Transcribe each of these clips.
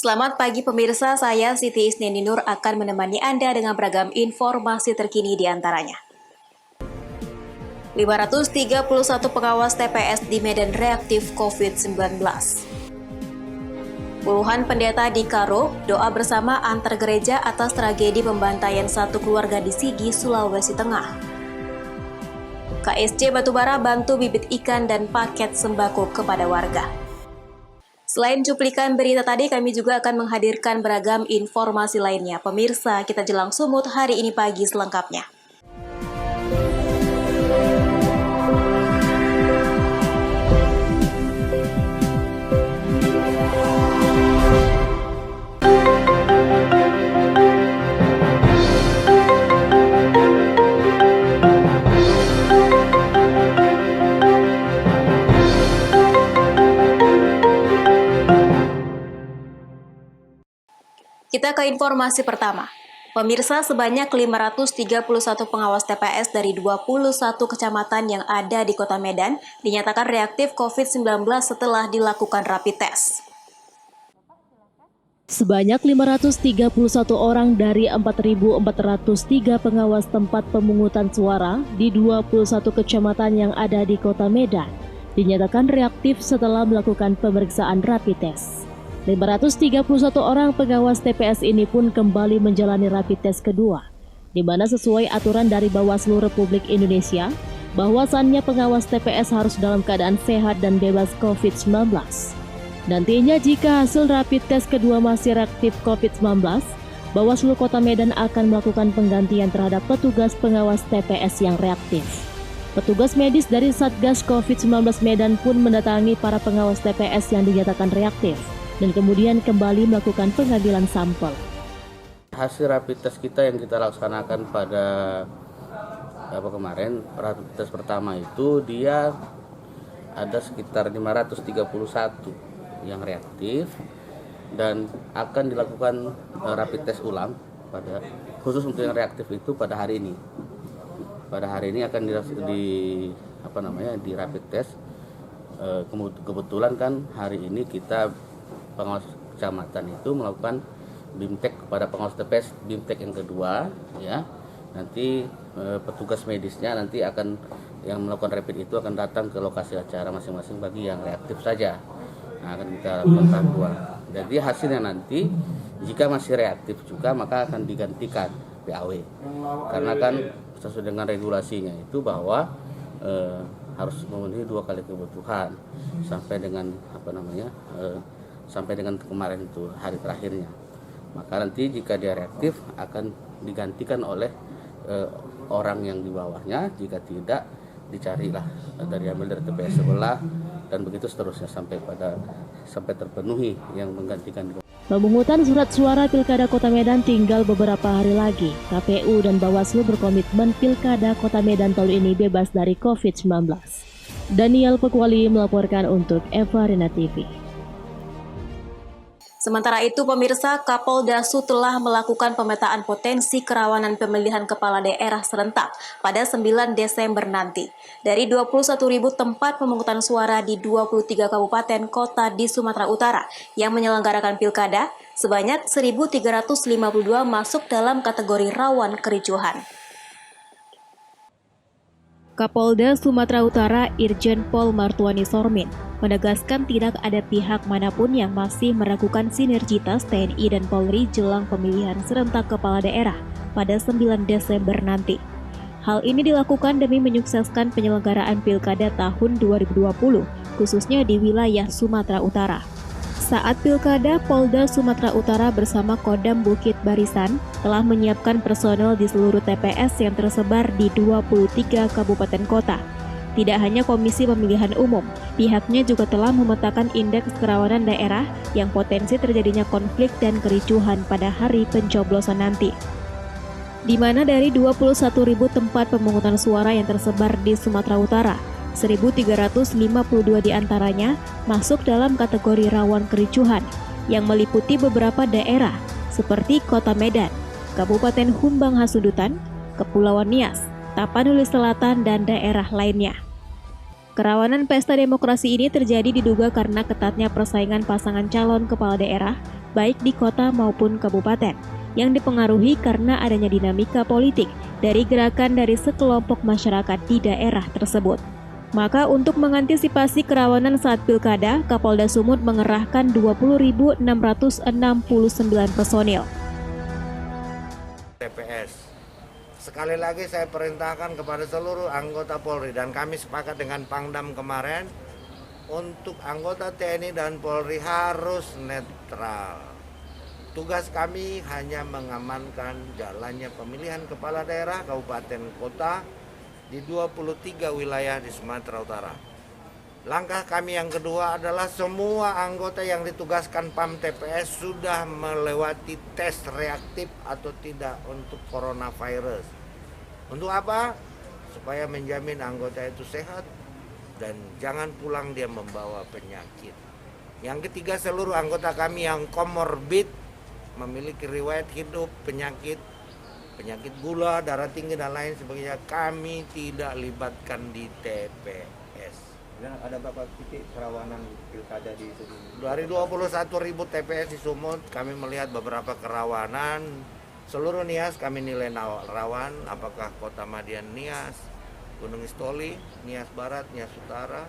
Selamat pagi pemirsa, saya Siti Isneni Nur akan menemani Anda dengan beragam informasi terkini di antaranya. 531 pengawas TPS di Medan reaktif COVID-19. Puluhan pendeta di Karo doa bersama antar gereja atas tragedi pembantaian satu keluarga di Sigi, Sulawesi Tengah. KSC Batubara bantu bibit ikan dan paket sembako kepada warga. Selain cuplikan berita tadi, kami juga akan menghadirkan beragam informasi lainnya. Pemirsa, kita jelang sumut hari ini pagi selengkapnya. Kita ke informasi pertama. Pemirsa, sebanyak 531 pengawas TPS dari 21 kecamatan yang ada di Kota Medan dinyatakan reaktif COVID-19 setelah dilakukan rapid test. Sebanyak 531 orang dari 4.403 pengawas tempat pemungutan suara di 21 kecamatan yang ada di Kota Medan dinyatakan reaktif setelah melakukan pemeriksaan rapid test. 531 orang pengawas TPS ini pun kembali menjalani rapid test kedua, di mana sesuai aturan dari Bawaslu Republik Indonesia, bahwasannya pengawas TPS harus dalam keadaan sehat dan bebas COVID-19. Nantinya jika hasil rapid test kedua masih reaktif COVID-19, Bawaslu Kota Medan akan melakukan penggantian terhadap petugas pengawas TPS yang reaktif. Petugas medis dari Satgas COVID-19 Medan pun mendatangi para pengawas TPS yang dinyatakan reaktif dan kemudian kembali melakukan pengambilan sampel. Hasil rapid test kita yang kita laksanakan pada kemarin, rapid test pertama itu dia ada sekitar 531 yang reaktif dan akan dilakukan rapid test ulang pada khusus untuk yang reaktif itu pada hari ini. Pada hari ini akan di rapid test. Kebetulan kan hari ini kita pengawas kecamatan itu melakukan BIMTEK kepada pengawas TPS, BIMTEK yang kedua, ya. Nanti petugas medisnya nanti akan yang melakukan rapid itu akan datang ke lokasi acara masing-masing bagi yang reaktif saja. Nah, akan kita lakukan bantuan. Jadi hasilnya nanti jika masih reaktif juga maka akan digantikan PAW. Karena kan sesuai dengan regulasinya itu bahwa harus memenuhi 2 kali kebutuhan sampai dengan sampai dengan kemarin itu hari terakhirnya. Maka nanti jika dia reaktif akan digantikan oleh orang yang di bawahnya, jika tidak dicarilah ambil dari TPS sebelah dan begitu seterusnya sampai terpenuhi yang menggantikan. Pemungutan surat suara Pilkada Kota Medan tinggal beberapa hari lagi. KPU dan Bawaslu berkomitmen Pilkada Kota Medan tahun ini bebas dari COVID-19. Daniel Pekwali melaporkan untuk Eva Rina TV. Sementara itu, pemirsa, Kapolda Sut telah melakukan pemetaan potensi kerawanan pemilihan kepala daerah serentak pada 9 Desember nanti. Dari 21.000 tempat pemungutan suara di 23 kabupaten kota di Sumatera Utara yang menyelenggarakan pilkada, sebanyak 1.352 masuk dalam kategori rawan kericuhan. Kapolda Sumatera Utara Irjen Pol Martuani Sormin menegaskan tidak ada pihak manapun yang masih meragukan sinergitas TNI dan Polri jelang pemilihan serentak kepala daerah pada 9 Desember nanti. Hal ini dilakukan demi menyukseskan penyelenggaraan Pilkada tahun 2020, khususnya di wilayah Sumatera Utara. Saat Pilkada, Polda Sumatera Utara bersama Kodam Bukit Barisan telah menyiapkan personel di seluruh TPS yang tersebar di 23 kabupaten kota. Tidak hanya Komisi Pemilihan Umum, pihaknya juga telah memetakan indeks kerawanan daerah yang potensi terjadinya konflik dan kericuhan pada hari pencoblosan nanti. Di mana dari 21.000 tempat pemungutan suara yang tersebar di Sumatera Utara, 1.352 diantaranya masuk dalam kategori rawan kericuhan yang meliputi beberapa daerah seperti Kota Medan, Kabupaten Humbang Hasudutan, Kepulauan Nias, Tapanuli Selatan, dan daerah lainnya. Kerawanan pesta demokrasi ini terjadi diduga karena ketatnya persaingan pasangan calon kepala daerah baik di kota maupun kabupaten, yang dipengaruhi karena adanya dinamika politik dari gerakan dari sekelompok masyarakat di daerah tersebut. Maka untuk mengantisipasi kerawanan saat pilkada, Kapolda Sumut mengerahkan 20.669 personil. TPS. Sekali lagi saya perintahkan kepada seluruh anggota Polri dan kami sepakat dengan Pangdam kemarin untuk anggota TNI dan Polri harus netral. Tugas kami hanya mengamankan jalannya pemilihan kepala daerah kabupaten kota di 23 wilayah di Sumatera Utara. Langkah kami yang kedua adalah semua anggota yang ditugaskan PAM TPS sudah melewati tes reaktif atau tidak untuk coronavirus. Untuk apa? Supaya menjamin anggota itu sehat dan jangan pulang dia membawa penyakit. Yang ketiga, seluruh anggota kami yang komorbid, memiliki riwayat hidup, penyakit gula, darah tinggi dan lain sebagainya, kami tidak libatkan di TPS. Dan ada berapa titik kerawanan pilkada di Sumut? Dari 21.000 TPS di Sumut, kami melihat beberapa kerawanan. Seluruh Nias kami nilai rawan, apakah Kota Madiun Nias, Gunung Istoli, Nias Barat, Nias Utara,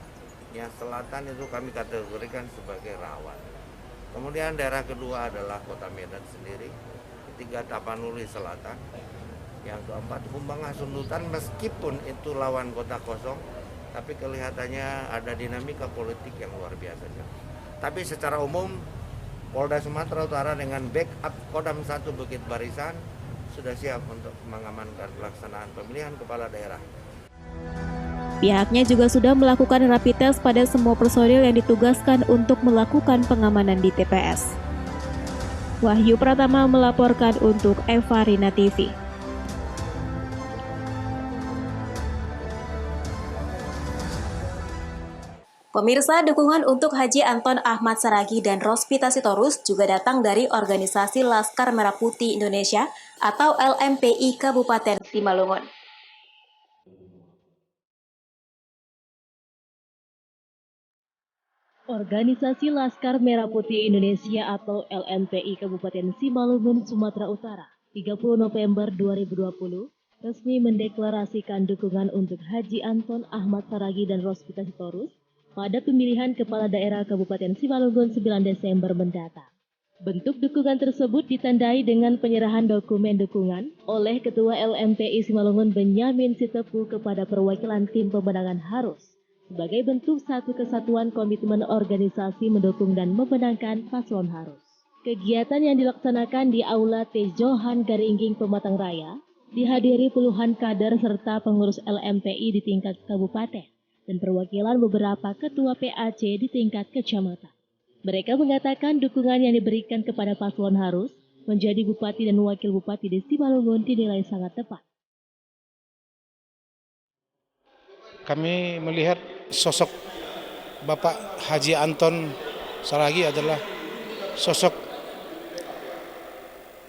Nias Selatan itu kami kategorikan sebagai rawan. Kemudian daerah kedua adalah Kota Medan sendiri, ketiga Tapanuli Selatan, yang keempat Humbang Hasundutan meskipun itu lawan kota kosong, tapi kelihatannya ada dinamika politik yang luar biasa. Tapi secara umum Polda Sumatera Utara dengan backup Kodam 1 Bukit Barisan sudah siap untuk mengamankan pelaksanaan pemilihan kepala daerah. Pihaknya juga sudah melakukan rapid test pada semua personil yang ditugaskan untuk melakukan pengamanan di TPS. Wahyu Pratama melaporkan untuk Eva Rina TV. Pemirsa, dukungan untuk Haji Anton Ahmad Saragih dan Rospita Sitorus juga datang dari Organisasi Laskar Merah Putih Indonesia atau LMPI Kabupaten Simalungun. Organisasi Laskar Merah Putih Indonesia atau LMPI Kabupaten Simalungun, Sumatera Utara, 30 November 2020, resmi mendeklarasikan dukungan untuk Haji Anton Ahmad Saragih dan Rospita Sitorus pada pemilihan Kepala Daerah Kabupaten Simalungun 9 Desember mendatang. Bentuk dukungan tersebut ditandai dengan penyerahan dokumen dukungan oleh Ketua LMPI Simalungun Benyamin Sitepu kepada perwakilan tim pemenangan Harus sebagai bentuk satu kesatuan komitmen organisasi mendukung dan memenangkan paslon Harus. Kegiatan yang dilaksanakan di Aula T. Johan Garingging Pematang Raya dihadiri puluhan kader serta pengurus LMPI di tingkat kabupaten dan perwakilan beberapa ketua PAC di tingkat kecamatan. Mereka mengatakan dukungan yang diberikan kepada paslon Harus menjadi bupati dan wakil bupati di Simalungun dinilai sangat tepat. Kami melihat sosok Bapak Haji Anton Saragih adalah sosok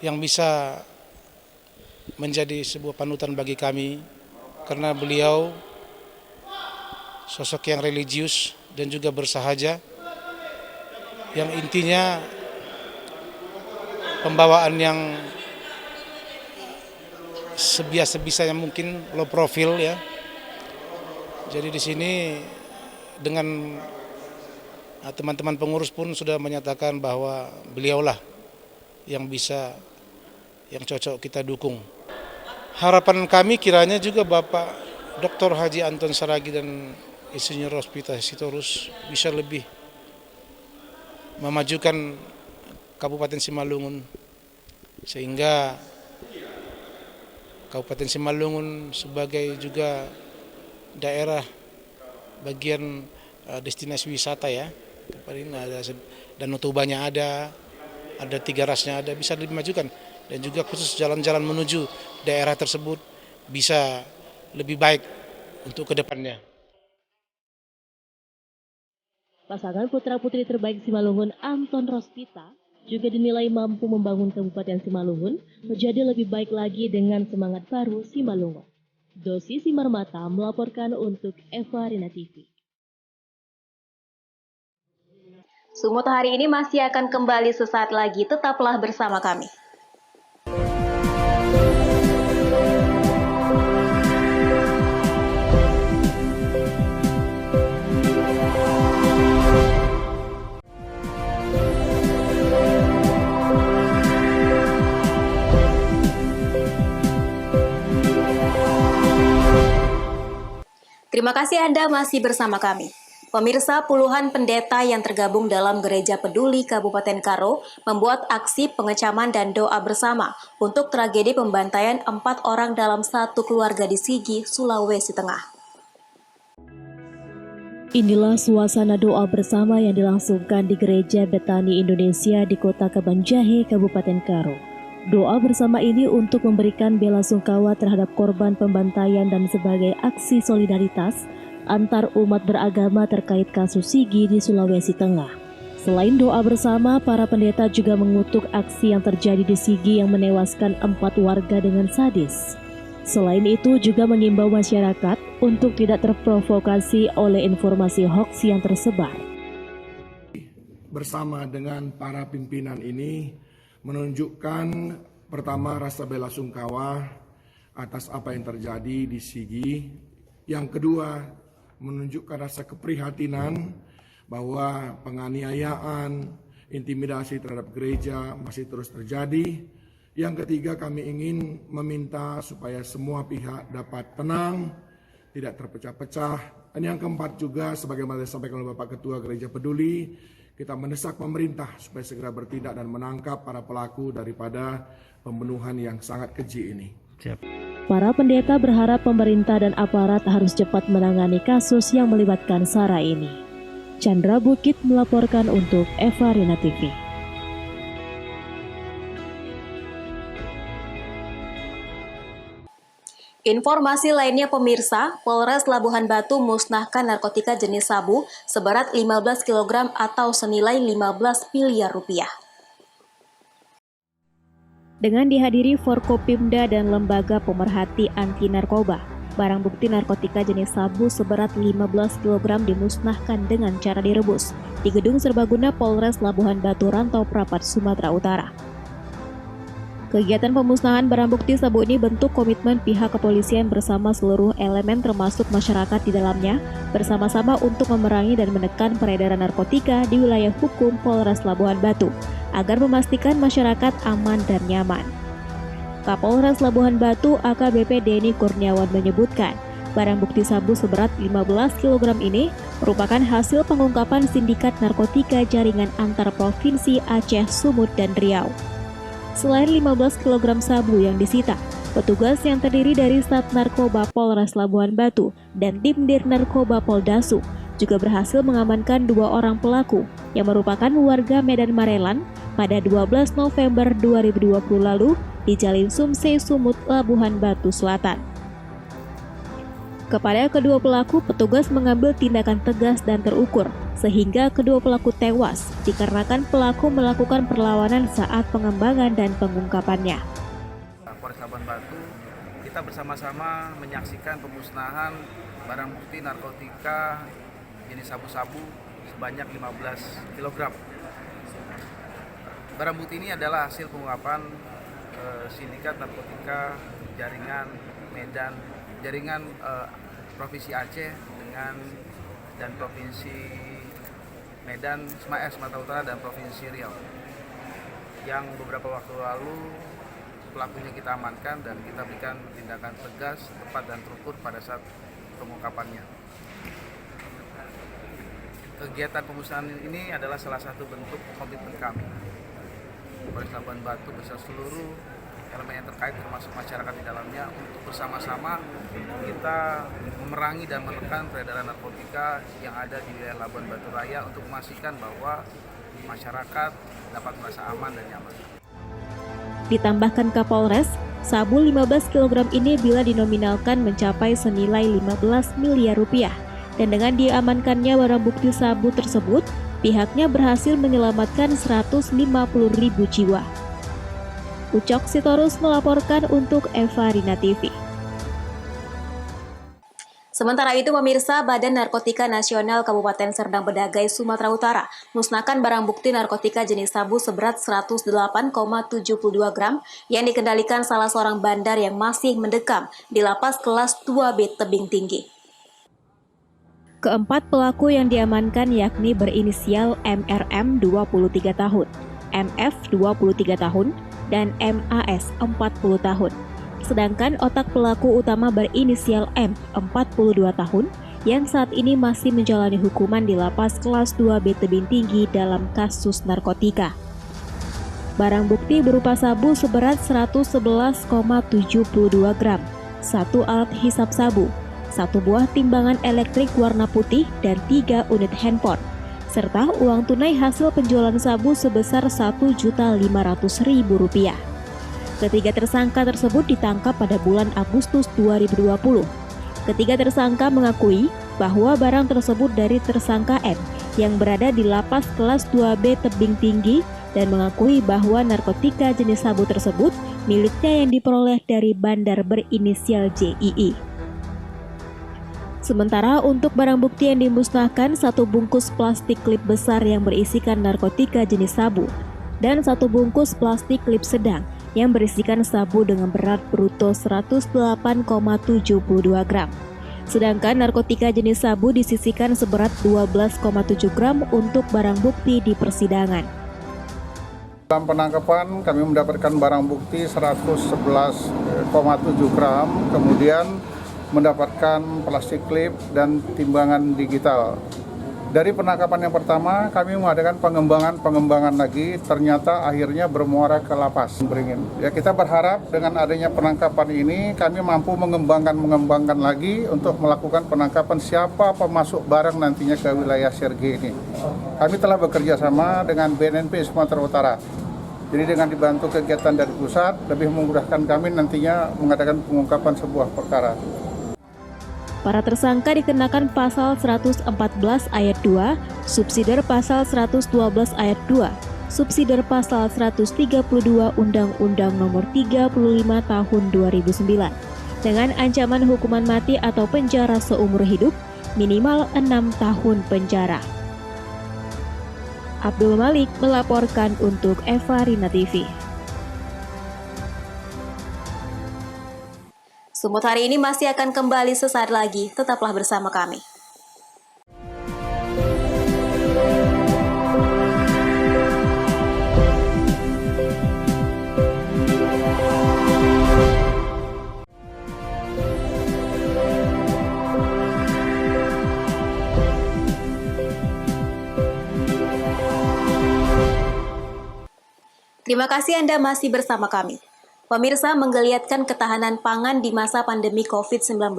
yang bisa menjadi sebuah panutan bagi kami karena beliau sosok yang religius dan juga bersahaja, yang intinya pembawaan yang sebiasa-bisanya mungkin low profile ya. Jadi di sini dengan teman-teman pengurus pun sudah menyatakan bahwa beliaulah yang bisa, yang cocok kita dukung. Harapan kami kiranya juga Bapak Dr. Haji Anton Saragih dan Insinyur Rospita Sitorus bisa lebih memajukan Kabupaten Simalungun sehingga Kabupaten Simalungun sebagai juga daerah bagian destinasi wisata ya. Kemarin ada Danau Tobanya ada 3 rasnya ada, bisa dimajukan dan juga khusus jalan-jalan menuju daerah tersebut bisa lebih baik untuk kedepannya. Pasangan putra-putri terbaik Simalungun, Anton Rospita, juga dinilai mampu membangun Kabupaten Simalungun menjadi lebih baik lagi dengan semangat baru Simalungun. Dosi Simarmata melaporkan untuk Eva Rina TV. Sumut hari ini masih akan kembali sesaat lagi, tetaplah bersama kami. Terima kasih Anda masih bersama kami. Pemirsa, puluhan pendeta yang tergabung dalam Gereja Peduli Kabupaten Karo membuat aksi pengecaman dan doa bersama untuk tragedi pembantaian 4 orang dalam satu keluarga di Sigi, Sulawesi Tengah. Inilah suasana doa bersama yang dilangsungkan di Gereja Betani Indonesia di Kota Kabanjahe, Kabupaten Karo. Doa bersama ini untuk memberikan bela sungkawa terhadap korban pembantaian dan sebagai aksi solidaritas antar umat beragama terkait kasus Sigi di Sulawesi Tengah. Selain doa bersama, para pendeta juga mengutuk aksi yang terjadi di Sigi yang menewaskan 4 warga dengan sadis. Selain itu juga mengimbau masyarakat untuk tidak terprovokasi oleh informasi hoaks yang tersebar. Bersama dengan para pimpinan ini menunjukkan pertama rasa bela sungkawa atas apa yang terjadi di Sigi. Yang kedua, menunjukkan rasa keprihatinan bahwa penganiayaan, intimidasi terhadap gereja masih terus terjadi. Yang ketiga, kami ingin meminta supaya semua pihak dapat tenang, tidak terpecah-pecah. Dan yang keempat juga, sebagaimana disampaikan oleh Bapak Ketua Gereja Peduli, kita mendesak pemerintah supaya segera bertindak dan menangkap para pelaku daripada pembunuhan yang sangat keji ini. Para pendeta berharap pemerintah dan aparat harus cepat menangani kasus yang melibatkan SARA ini. Chandra Bukit melaporkan untuk Eva Rina TV. Informasi lainnya pemirsa, Polres Labuhan Batu musnahkan narkotika jenis sabu seberat 15 kg atau senilai 15 miliar rupiah. Dengan dihadiri Forkopimda dan Lembaga Pemerhati Anti Narkoba, barang bukti narkotika jenis sabu seberat 15 kg dimusnahkan dengan cara direbus di Gedung Serbaguna Polres Labuhan Batu Rantau Prapat, Sumatera Utara. Kegiatan pemusnahan barang bukti sabu ini bentuk komitmen pihak kepolisian bersama seluruh elemen termasuk masyarakat di dalamnya, bersama-sama untuk memerangi dan menekan peredaran narkotika di wilayah hukum Polres Labuhan Batu, agar memastikan masyarakat aman dan nyaman. Kapolres Labuhan Batu AKBP Denny Kurniawan menyebutkan, barang bukti sabu seberat 15 kg ini merupakan hasil pengungkapan sindikat narkotika jaringan antar provinsi Aceh, Sumut, dan Riau. Selain 15 kg sabu yang disita, petugas yang terdiri dari Sat Narkoba Polres Labuhan Batu dan Tim Dir Narkoba Poldasu juga berhasil mengamankan 2 orang pelaku yang merupakan warga Medan Marelan pada 12 November 2020 lalu di Jalin Sumsei, Sumut, Labuhan Batu Selatan. Kepada kedua pelaku, petugas mengambil tindakan tegas dan terukur, sehingga kedua pelaku tewas dikarenakan pelaku melakukan perlawanan saat pengembangan dan pengungkapannya. Polres Labuhan Batu, kita bersama-sama menyaksikan pemusnahan barang bukti narkotika jenis sabu-sabu sebanyak 15 kg. Barang bukti ini adalah hasil pengungkapan sindikat narkotika jaringan Medan, jaringan Provinsi Aceh dan Provinsi Medan, Sumatera Utara dan Provinsi Riau. Yang beberapa waktu lalu pelakunya kita amankan dan kita berikan tindakan tegas, tepat dan terukur pada saat pengungkapannya. Kegiatan pemusnahan ini adalah salah satu bentuk komitmen kami, Polres Labuhan Batu beserta seluruh elemen yang terkait termasuk masyarakat di dalamnya untuk bersama-sama kita memerangi dan menekan peredaran narkotika yang ada di wilayah Labuhan Batu Raya untuk memastikan bahwa masyarakat dapat merasa aman dan nyaman. Ditambahkan Kapolres, sabu 15 kg ini bila dinominalkan mencapai senilai 15 miliar rupiah. Dan dengan diamankannya barang bukti sabu tersebut, pihaknya berhasil menyelamatkan 150.000 jiwa. Ucok Sitorus melaporkan untuk Eva Rina TV. Sementara itu, pemirsa, Badan Narkotika Nasional Kabupaten Serdang Bedagai, Sumatera Utara musnahkan barang bukti narkotika jenis sabu seberat 108,72 gram yang dikendalikan salah seorang bandar yang masih mendekam di lapas kelas 2B Tebing Tinggi. Keempat pelaku yang diamankan yakni berinisial MRM 23 tahun, MF 23 tahun, dan MAS 40 tahun. Sedangkan otak pelaku utama berinisial M, 42 tahun, yang saat ini masih menjalani hukuman di lapas kelas 2B Tebing Tinggi dalam kasus narkotika. Barang bukti berupa sabu seberat 111,72 gram, satu alat hisap sabu, satu buah timbangan elektrik warna putih, dan 3 unit handphone, serta uang tunai hasil penjualan sabu sebesar Rp1.500.000. Ketiga tersangka tersebut ditangkap pada bulan Agustus 2020. Ketiga tersangka mengakui bahwa barang tersebut dari tersangka M yang berada di lapas kelas 2B Tebing Tinggi dan mengakui bahwa narkotika jenis sabu tersebut miliknya yang diperoleh dari bandar berinisial JII. Sementara untuk barang bukti yang dimusnahkan, satu bungkus plastik klip besar yang berisikan narkotika jenis sabu dan satu bungkus plastik klip sedang yang berisikan sabu dengan berat bruto 108,72 gram. Sedangkan narkotika jenis sabu disisihkan seberat 12,7 gram untuk barang bukti di persidangan. Dalam penangkapan kami mendapatkan barang bukti 111,7 gram, kemudian mendapatkan plastik klip dan timbangan digital. Dari penangkapan yang pertama, kami mengadakan pengembangan lagi, ternyata akhirnya bermuara ke lapas Beringin. Ya, kita berharap dengan adanya penangkapan ini, kami mampu mengembangkan lagi untuk melakukan penangkapan siapa pemasok barang nantinya ke wilayah Sergei ini. Kami telah bekerja sama dengan BNNP Sumatera Utara. Jadi dengan dibantu kegiatan dari pusat, lebih memudahkan kami nantinya mengadakan pengungkapan sebuah perkara. Para tersangka dikenakan pasal 114 ayat 2, subsidiar pasal 112 ayat 2, subsidiar pasal 132 Undang-Undang Nomor 35 Tahun 2009 dengan ancaman hukuman mati atau penjara seumur hidup minimal 6 tahun penjara. Abdul Malik melaporkan untuk Eva Rina TV. Sumut hari ini masih akan kembali sesaat lagi, tetaplah bersama kami. Terima kasih Anda masih bersama kami. Pemirsa, menggeliatkan ketahanan pangan di masa pandemi COVID-19,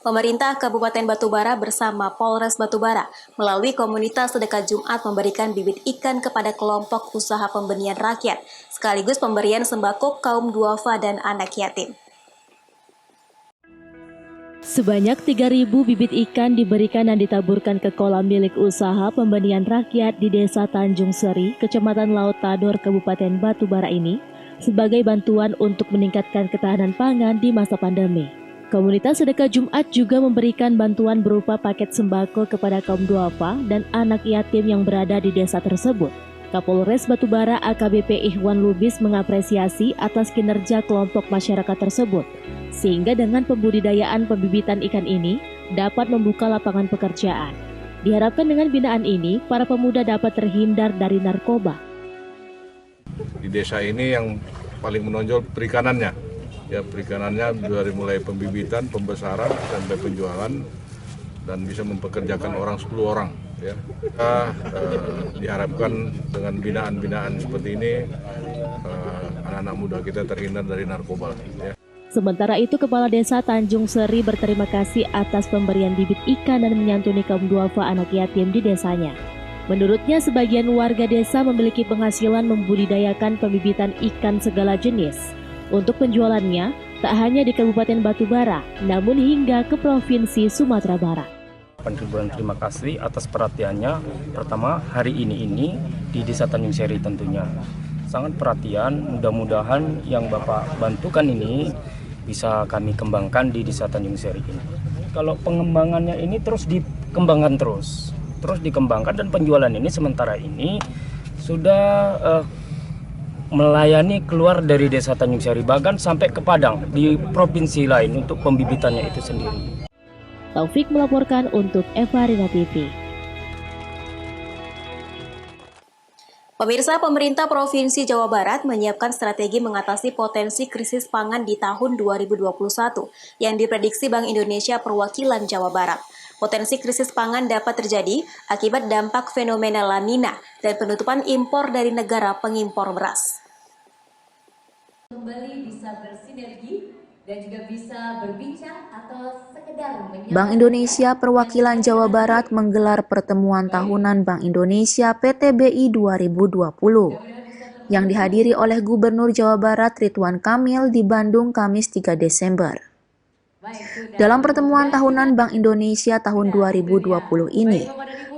pemerintah Kabupaten Batubara bersama Polres Batubara melalui komunitas sedekah Jumat memberikan bibit ikan kepada kelompok usaha pembenihan rakyat, sekaligus pemberian sembako kaum duafa dan anak yatim. Sebanyak 3.000 bibit ikan diberikan dan ditaburkan ke kolam milik usaha pembenihan rakyat di Desa Tanjung Seri, Kecamatan Laut Tador, Kabupaten Batubara ini, sebagai bantuan untuk meningkatkan ketahanan pangan di masa pandemi. Komunitas sedekah Jumat juga memberikan bantuan berupa paket sembako kepada kaum duafa dan anak yatim yang berada di desa tersebut. Kapolres Batubara AKBP Ikhwan Lubis mengapresiasi atas kinerja kelompok masyarakat tersebut, sehingga dengan pembudidayaan pembibitan ikan ini dapat membuka lapangan pekerjaan. Diharapkan dengan binaan ini, para pemuda dapat terhindar dari narkoba. Di desa ini yang paling menonjol perikanannya. Ya, perikanannya dari mulai pembibitan, pembesaran sampai penjualan dan bisa mempekerjakan orang 10 orang. Ya. Kita diharapkan dengan binaan-binaan seperti ini anak-anak muda kita terhindar dari narkoba. Ya. Sementara itu, Kepala Desa Tanjung Seri berterima kasih atas pemberian bibit ikan dan menyantuni kaum duafa anak yatim di desanya. Menurutnya, sebagian warga desa memiliki penghasilan membudidayakan pembibitan ikan segala jenis. Untuk penjualannya, tak hanya di Kabupaten Batubara, namun hingga ke Provinsi Sumatera Barat. Terima kasih atas perhatiannya. Pertama, hari ini di Desa Tanjung Seri tentunya. Sangat perhatian, mudah-mudahan yang Bapak bantukan ini bisa kami kembangkan di Desa Tanjung Seri ini. kalau pengembangannya ini terus dikembangkan dikembangkan, dan penjualan ini sementara ini sudah melayani keluar dari Desa Tanjung Sari, bahkan sampai ke Padang di provinsi lain untuk pembibitannya itu sendiri. Taufik melaporkan untuk Eva Rina TV. Pemirsa, pemerintah Provinsi Jawa Barat menyiapkan strategi mengatasi potensi krisis pangan di tahun 2021 yang diprediksi Bank Indonesia Perwakilan Jawa Barat. Potensi krisis pangan dapat terjadi akibat dampak fenomena La Nina dan penutupan impor dari negara pengimpor beras. Kembali bisa bersinergi dan juga bisa berbincang atau sekedar Bank Indonesia Perwakilan Jawa Barat menggelar pertemuan tahunan Bank Indonesia PTBI 2020 yang dihadiri oleh Gubernur Jawa Barat Ridwan Kamil di Bandung Kamis 3 Desember. Dalam pertemuan tahunan Bank Indonesia tahun 2020 ini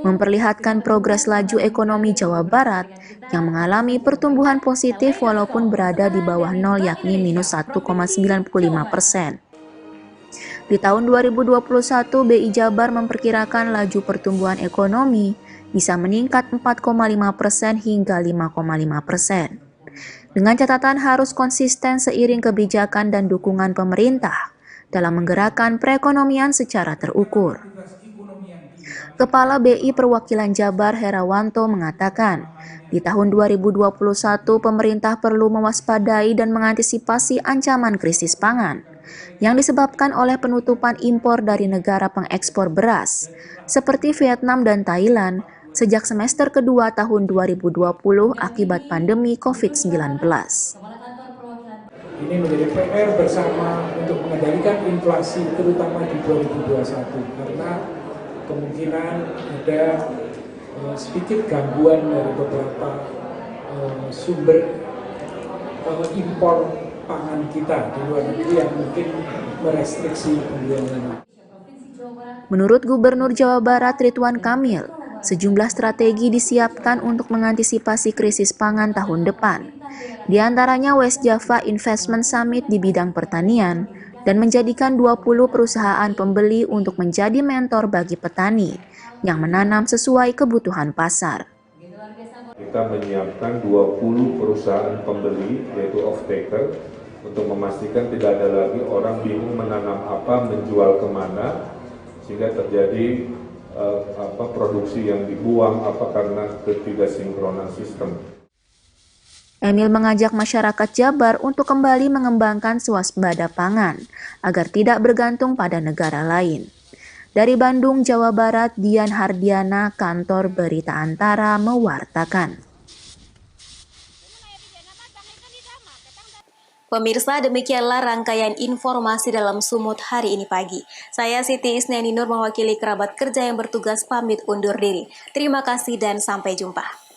memperlihatkan progres laju ekonomi Jawa Barat yang mengalami pertumbuhan positif walaupun berada di bawah nol, yakni minus 1,95%. Di tahun 2021, BI Jabar memperkirakan laju pertumbuhan ekonomi bisa meningkat 4,5% hingga 5,5%. Dengan catatan harus konsisten seiring kebijakan dan dukungan pemerintah dalam menggerakkan perekonomian secara terukur. Kepala BI Perwakilan Jabar Herawanto mengatakan, di tahun 2021 pemerintah perlu mewaspadai dan mengantisipasi ancaman krisis pangan yang disebabkan oleh penutupan impor dari negara pengekspor beras seperti Vietnam dan Thailand sejak semester kedua tahun 2020 akibat pandemi COVID-19. Ini menjadi PR bersama untuk mengendalikan inflasi terutama di 2021 karena kemungkinan ada sedikit gangguan dari beberapa sumber impor pangan kita di luar negeri yang mungkin merestriksi pembelian. Menurut Gubernur Jawa Barat Ridwan Kamil, sejumlah strategi disiapkan untuk mengantisipasi krisis pangan tahun depan. Di antaranya West Java Investment Summit di bidang pertanian dan menjadikan 20 perusahaan pembeli untuk menjadi mentor bagi petani yang menanam sesuai kebutuhan pasar. Kita menyiapkan 20 perusahaan pembeli, yaitu off-taker, untuk memastikan tidak ada lagi orang bingung menanam apa, menjual kemana, sehingga terjadi produksi yang dibuang karena ketidaksinkronan sistem. Emil mengajak masyarakat Jabar untuk kembali mengembangkan swasembada pangan agar tidak bergantung pada negara lain. Dari Bandung, Jawa Barat, Dian Hardiana, Kantor Berita Antara mewartakan. Pemirsa, demikianlah rangkaian informasi dalam Sumut hari ini pagi. Saya Siti Isnani Nur mewakili kerabat kerja yang bertugas pamit undur diri. Terima kasih dan sampai jumpa.